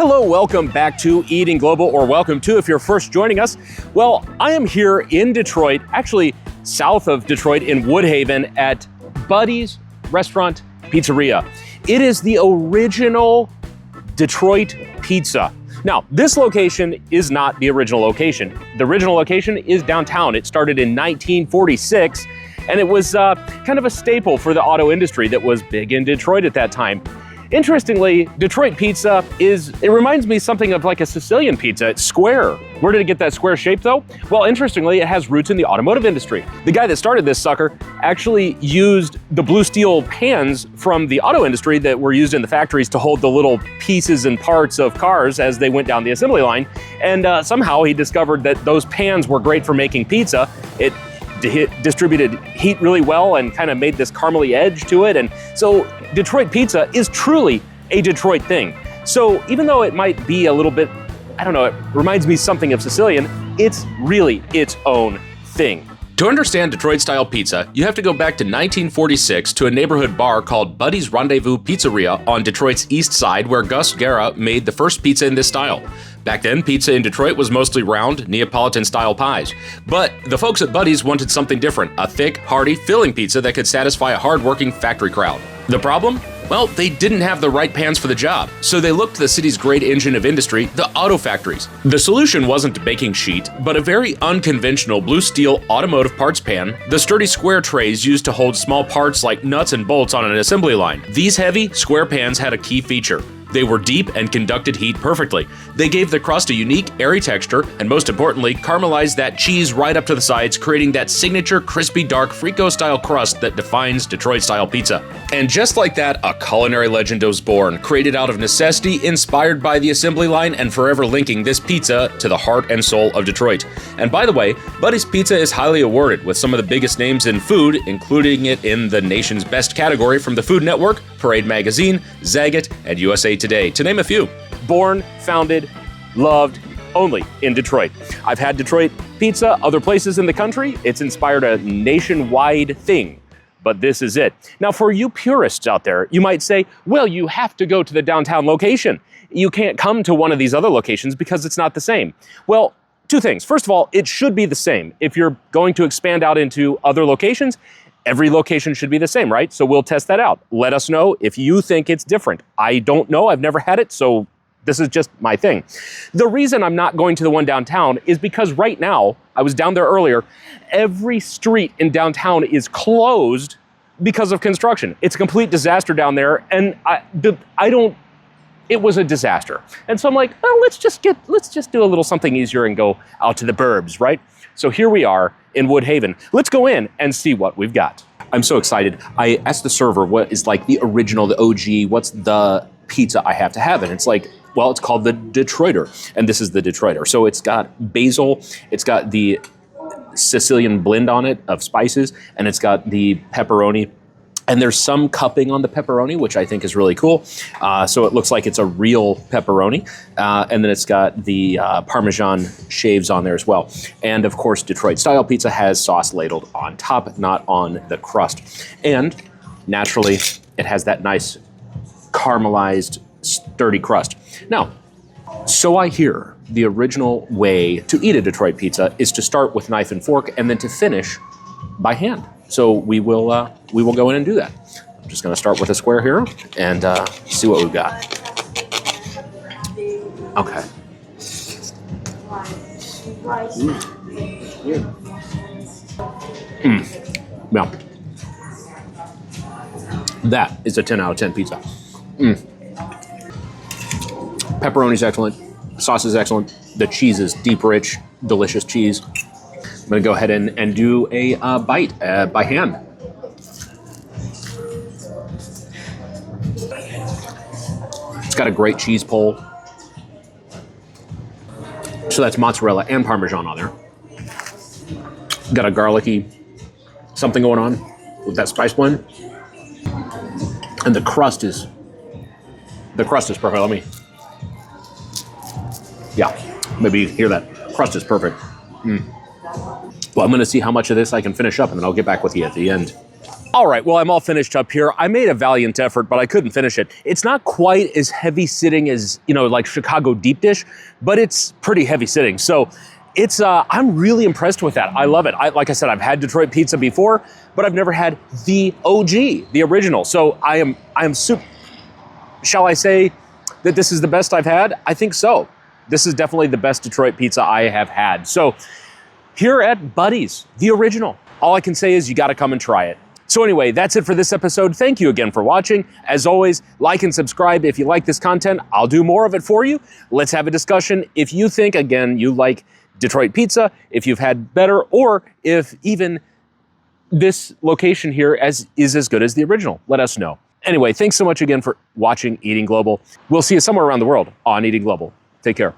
Hello, welcome back to Eating Global, or welcome to if you're first joining us. Well, I am here in Detroit, actually south of Detroit in Woodhaven at Buddy's Restaurant Pizzeria. It is the original Detroit pizza. Now, this location is not the original location. The original location is downtown. It started in 1946, and it was kind of a staple for the auto industry that was big in Detroit at that time. Interestingly, Detroit pizza it reminds me something of like a Sicilian pizza. It's square. Where did it get that square shape though? Well, interestingly, it has roots in the automotive industry. The guy that started this sucker actually used the blue steel pans from the auto industry that were used in the factories to hold the little pieces and parts of cars as they went down the assembly line. And somehow he discovered that those pans were great for making pizza. It distributed heat really well and kind of made this caramely edge to it. And so Detroit pizza is truly a Detroit thing. So even though it might be a little bit, I don't know, it reminds me something of Sicilian, it's really its own thing. To understand Detroit-style pizza, you have to go back to 1946 to a neighborhood bar called Buddy's Rendezvous Pizzeria on Detroit's east side, where Gus Guerra made the first pizza in this style. Back then, pizza in Detroit was mostly round, Neapolitan-style pies. But the folks at Buddy's wanted something different, a thick, hearty, filling pizza that could satisfy a hard-working factory crowd. The problem? Well, they didn't have the right pans for the job, so they looked to the city's great engine of industry, the auto factories. The solution wasn't a baking sheet, but a very unconventional blue steel automotive parts pan, the sturdy square trays used to hold small parts like nuts and bolts on an assembly line. These heavy, square pans had a key feature. They were deep and conducted heat perfectly. They gave the crust a unique, airy texture, and most importantly, caramelized that cheese right up to the sides, creating that signature crispy, dark, frico-style crust that defines Detroit-style pizza. And just like that, a culinary legend was born, created out of necessity, inspired by the assembly line, and forever linking this pizza to the heart and soul of Detroit. And by the way, Buddy's Pizza is highly awarded, with some of the biggest names in food, including it in the nation's best category from the Food Network, Parade Magazine, Zagat, and USA Today, to name a few. Born, founded, loved, only in Detroit. I've had Detroit pizza other places in the country. It's inspired a nationwide thing, but this is it. Now, for you purists out there, you might say, well, you have to go to the downtown location. You can't come to one of these other locations because it's not the same. Well, two things. First of all, it should be the same. If you're going to expand out into other locations, every location should be the same, right? So we'll test that out. Let us know if you think it's different. I don't know. I've never had it, so this is just my thing. The reason I'm not going to the one downtown is because right now, I was down there earlier, every street in downtown is closed because of construction. It's a complete disaster down there, and it was a disaster. And so I'm like, oh, let's just do a little something easier and go out to the burbs, right? So here we are in Woodhaven. Let's go in and see what we've got. I'm so excited. I asked the server what is like the original, the OG, what's the pizza I have to have? And it's like, well, it's called the Detroiter. And this is the Detroiter. So it's got basil, it's got the Sicilian blend on it of spices, and it's got the pepperoni. And there's some cupping on the pepperoni, which I think is really cool. So it looks like it's a real pepperoni. And then it's got the Parmesan shaves on there as well. And of course, Detroit-style pizza has sauce ladled on top, not on the crust. And naturally, it has that nice caramelized, sturdy crust. Now, so I hear the original way to eat a Detroit pizza is to start with knife and fork and then to finish by hand. So we will go in and do that. I'm just going to start with a square here and see what we've got. Okay. Yeah. That is a 10 out of 10 pizza. Pepperoni's excellent. Sauce is excellent. The cheese is deep, rich, delicious cheese. I'm going to go ahead and do a bite by hand. It's got a great cheese pull. So that's mozzarella and Parmesan on there. Got a garlicky something going on with that spice blend. And the crust is perfect. Let me, maybe you hear that. Crust is perfect. Well, I'm going to see how much of this I can finish up, and then I'll get back with you at the end. All right, well, I'm all finished up here. I made a valiant effort, but I couldn't finish it. It's not quite as heavy sitting as, like Chicago deep dish, but it's pretty heavy sitting. So it's, I'm really impressed with that. I love it. Like I said, I've had Detroit pizza before, but I've never had the OG, the original. So I am super, shall I say that this is the best I've had? I think so. This is definitely the best Detroit pizza I have had. So here at Buddy's, the original, all I can say is you got to come and try it. So anyway, that's it for this episode. Thank you again for watching. As always, like and subscribe if you like this content. I'll do more of it for you. Let's have a discussion. If you think, again, you like Detroit pizza, if you've had better, or if even this location here is as good as the original, let us know. Anyway, thanks so much again for watching Eating Global. We'll see you somewhere around the world on Eating Global. Take care.